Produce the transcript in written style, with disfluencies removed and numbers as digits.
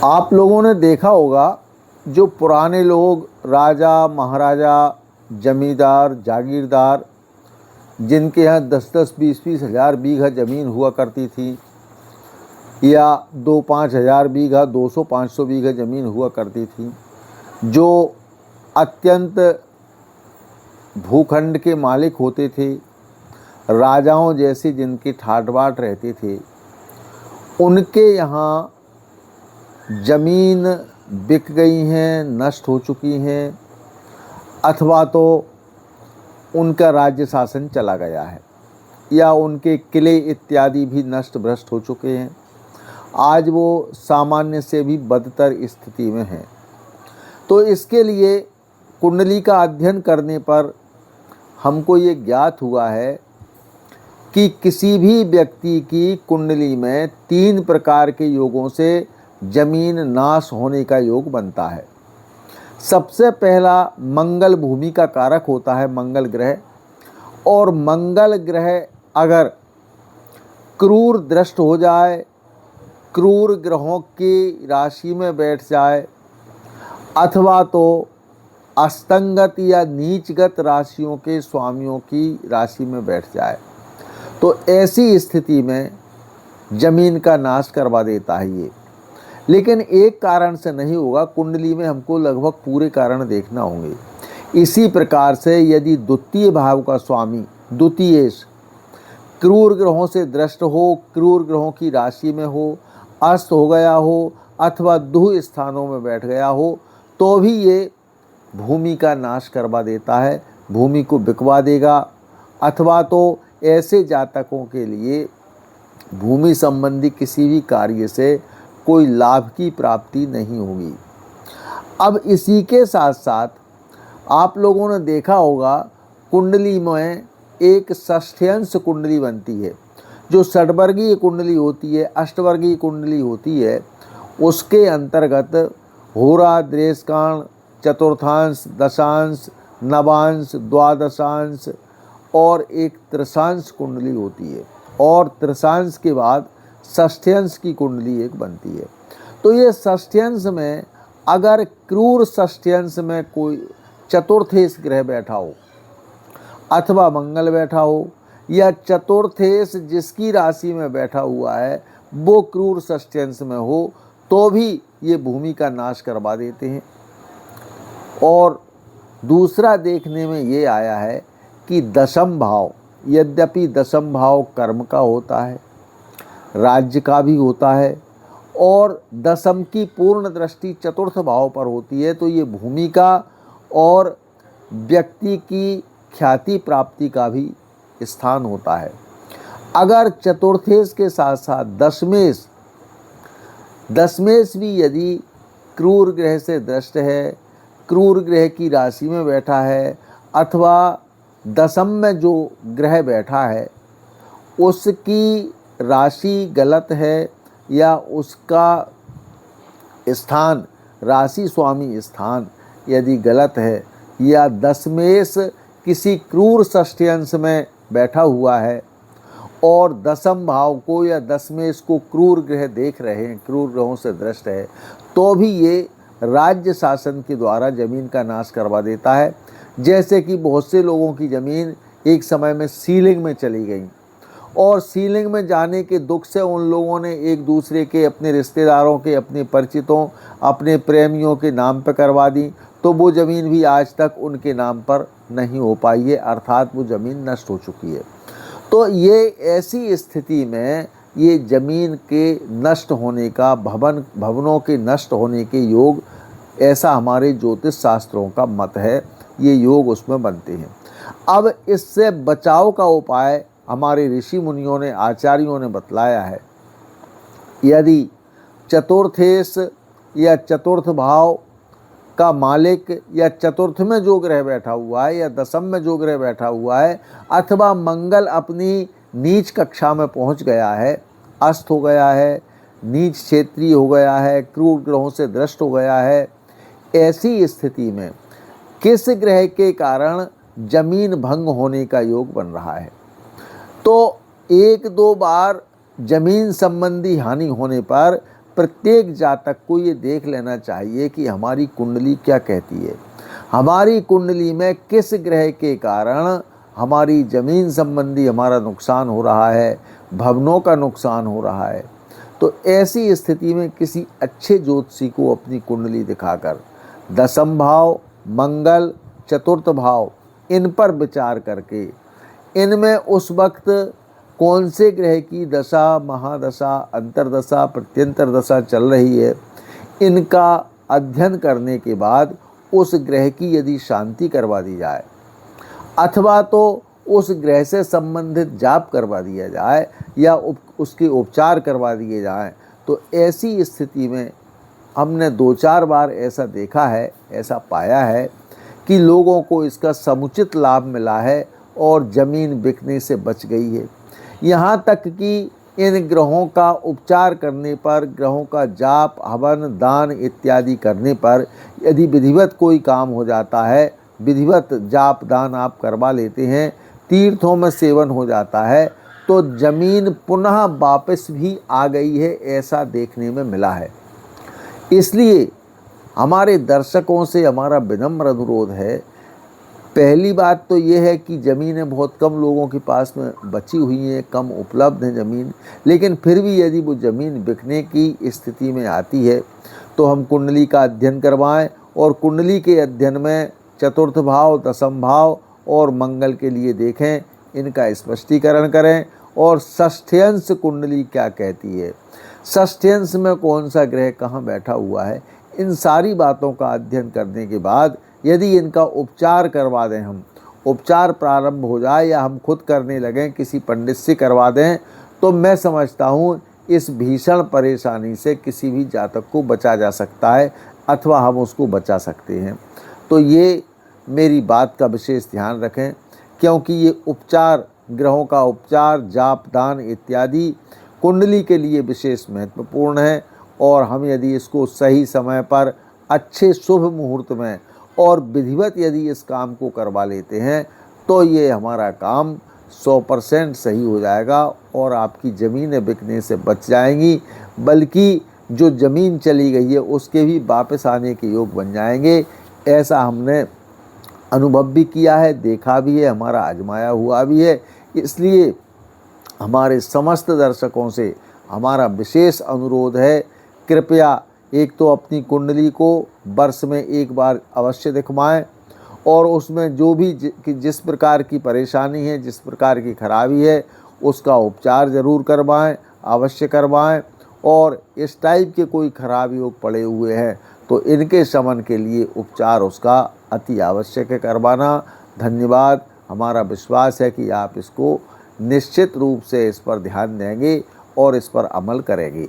आप लोगों ने देखा होगा, जो पुराने लोग राजा महाराजा जमींदार जागीरदार जिनके यहाँ 10-10 20-20 हज़ार बीघा ज़मीन हुआ करती थी, या 2-5 हज़ार बीघा 200-500 बीघा ज़मीन हुआ करती थी, जो अत्यंत भूखंड के मालिक होते थे, राजाओं जैसे जिनके ठाट बाट रहते थे, उनके यहाँ ज़मीन बिक गई हैं, नष्ट हो चुकी हैं, अथवा तो उनका राज्य शासन चला गया है, या उनके किले इत्यादि भी नष्ट भ्रष्ट हो चुके हैं। आज वो सामान्य से भी बदतर स्थिति में हैं। तो इसके लिए कुंडली का अध्ययन करने पर हमको ये ज्ञात हुआ है कि किसी भी व्यक्ति की कुंडली में 3 प्रकार के योगों से जमीन नाश होने का योग बनता है। सबसे पहला मंगल भूमि का कारक होता है, मंगल ग्रह। और मंगल ग्रह अगर क्रूर दृष्ट हो जाए, क्रूर ग्रहों की राशि में बैठ जाए, अथवा तो अस्तंगत या नीचगत राशियों के स्वामियों की राशि में बैठ जाए, तो ऐसी स्थिति में जमीन का नाश करवा देता है ये। लेकिन एक कारण से नहीं होगा, कुंडली में हमको लगभग पूरे कारण देखना होंगे। इसी प्रकार से यदि द्वितीय भाव का स्वामी द्वितीयेश क्रूर ग्रहों से दृष्ट हो, क्रूर ग्रहों की राशि में हो, अस्त हो गया हो, अथवा दुह स्थानों में बैठ गया हो, तो भी ये भूमि का नाश करवा देता है, भूमि को बिकवा देगा। अथवा तो ऐसे जातकों के लिए भूमि संबंधी किसी भी कार्य से कोई लाभ की प्राप्ति नहीं होगी। अब इसी के साथ साथ आप लोगों ने देखा होगा, कुंडली में एक षष्ठ्यंश कुंडली बनती है। जो षड्वर्गीय कुंडली होती है, अष्टवर्गीय कुंडली होती है, उसके अंतर्गत होरा, द्रेषकाण, चतुर्थांश, दशांश, नवांश, द्वादशांश और एक त्रिशांश कुंडली होती है। और त्रिशांश के बाद षष्ठ्यंश की कुंडली एक बनती है। तो ये षष्ठ्यंश में अगर क्रूर षष्ठ्यंश में कोई चतुर्थेश ग्रह बैठा हो, अथवा मंगल बैठा हो, या चतुर्थेश जिसकी राशि में बैठा हुआ है वो क्रूर षष्ठ्यंश में हो, तो भी ये भूमि का नाश करवा देते हैं। और दूसरा देखने में ये आया है कि दशम भाव, यद्यपि दशम भाव कर्म का होता है, राज्य का भी होता है, और दशम की पूर्ण दृष्टि चतुर्थ भाव पर होती है, तो ये भूमि का और व्यक्ति की ख्याति प्राप्ति का भी स्थान होता है। अगर चतुर्थेश के साथ साथ दशमेश भी यदि क्रूर ग्रह से दृष्ट है, क्रूर ग्रह की राशि में बैठा है, अथवा दशम में जो ग्रह बैठा है उसकी राशि गलत है, या उसका स्थान, राशि स्वामी स्थान यदि गलत है, या दशमेश किसी क्रूर षष्ठ्यंश में बैठा हुआ है और दशम भाव को या दशमेश को क्रूर ग्रह देख रहे हैं, क्रूर ग्रहों से दृष्ट है, तो भी ये राज्य शासन के द्वारा जमीन का नाश करवा देता है। जैसे कि बहुत से लोगों की ज़मीन एक समय में सीलिंग में चली गई, और सीलिंग में जाने के दुख से उन लोगों ने एक दूसरे के, अपने रिश्तेदारों के, अपने परिचितों, अपने प्रेमियों के नाम पर करवा दी, तो वो ज़मीन भी आज तक उनके नाम पर नहीं हो पाई है, अर्थात वो ज़मीन नष्ट हो चुकी है। तो ये ऐसी स्थिति में ये ज़मीन के नष्ट होने का, भवनों के नष्ट होने के योग, ऐसा हमारे ज्योतिष शास्त्रों का मत है, ये योग उसमें बनते हैं। अब इससे बचाव का उपाय हमारे ऋषि मुनियों ने, आचार्यों ने बतलाया है। यदि चतुर्थेश या चतुर्थ भाव का मालिक, या चतुर्थ में जो ग्रह बैठा हुआ है, या दशम में जो ग्रह बैठा हुआ है, अथवा मंगल अपनी नीच कक्षा में पहुंच गया है, अस्त हो गया है, नीच क्षेत्रीय हो गया है, क्रूर ग्रहों से दृष्ट हो गया है, ऐसी स्थिति में किस ग्रह के कारण जमीन भंग होने का योग बन रहा है, तो 1-2 बार जमीन संबंधी हानि होने पर प्रत्येक जातक को ये देख लेना चाहिए कि हमारी कुंडली क्या कहती है, हमारी कुंडली में किस ग्रह के कारण हमारी ज़मीन संबंधी हमारा नुकसान हो रहा है, भवनों का नुकसान हो रहा है। तो ऐसी स्थिति में किसी अच्छे ज्योतिषी को अपनी कुंडली दिखाकर दशम भाव, मंगल, चतुर्थ भाव, इन पर विचार करके इनमें उस वक्त कौन से ग्रह की दशा, महादशा, अंतरदशा, प्रत्यंतर दशा चल रही है, इनका अध्ययन करने के बाद उस ग्रह की यदि शांति करवा दी जाए अथवा तो उस ग्रह से संबंधित जाप करवा दिया जाए या उसके उपचार करवा दिए जाएं, तो ऐसी स्थिति में हमने 2-4 बार ऐसा देखा है, ऐसा पाया है कि लोगों को इसका समुचित लाभ मिला है और ज़मीन बिकने से बच गई है। यहाँ तक कि इन ग्रहों का उपचार करने पर, ग्रहों का जाप, हवन, दान इत्यादि करने पर यदि विधिवत कोई काम हो जाता है, विधिवत जाप दान आप करवा लेते हैं, तीर्थों में सेवन हो जाता है, तो ज़मीन पुनः वापस भी आ गई है, ऐसा देखने में मिला है। इसलिए हमारे दर्शकों से हमारा विनम्र अनुरोध है, पहली बात तो ये है कि ज़मीनें बहुत कम लोगों के पास में बची हुई हैं, कम उपलब्ध है ज़मीन, लेकिन फिर भी यदि वो ज़मीन बिकने की स्थिति में आती है तो हम कुंडली का अध्ययन करवाएं और कुंडली के अध्ययन में चतुर्थ भाव, दशम भाव और मंगल के लिए देखें, इनका स्पष्टीकरण करें और षष्ठ्यंश कुंडली क्या कहती है, षष्ठ्यंश में कौन सा ग्रह कहाँ बैठा हुआ है, इन सारी बातों का अध्ययन करने के बाद यदि इनका उपचार करवा दें, हम उपचार प्रारंभ हो जाए या हम खुद करने लगें, किसी पंडित से करवा दें, तो मैं समझता हूँ इस भीषण परेशानी से किसी भी जातक को बचा जा सकता है अथवा हम उसको बचा सकते हैं। तो ये मेरी बात का विशेष ध्यान रखें, क्योंकि ये उपचार, ग्रहों का उपचार, जाप दान इत्यादि कुंडली के लिए विशेष महत्वपूर्ण है और हम यदि इसको सही समय पर, अच्छे शुभ मुहूर्त में और विधिवत यदि इस काम को करवा लेते हैं तो ये हमारा काम 100% सही हो जाएगा और आपकी ज़मीनें बिकने से बच जाएंगी, बल्कि जो ज़मीन चली गई है उसके भी वापस आने के योग बन जाएंगे। ऐसा हमने अनुभव भी किया है, देखा भी है, हमारा आजमाया हुआ भी है। इसलिए हमारे समस्त दर्शकों से हमारा विशेष अनुरोध है, कृपया एक तो अपनी कुंडली को वर्ष में एक बार अवश्य दिखवाएं और उसमें जो भी जिस प्रकार की परेशानी है, जिस प्रकार की खराबी है, उसका उपचार ज़रूर करवाएं, अवश्य करवाएं। और इस टाइप के कोई खराब योग पड़े हुए हैं तो इनके शमन के लिए उपचार उसका अति आवश्यक है करवाना। धन्यवाद। हमारा विश्वास है कि आप इसको निश्चित रूप से इस पर ध्यान देंगे और इस पर अमल करेंगे।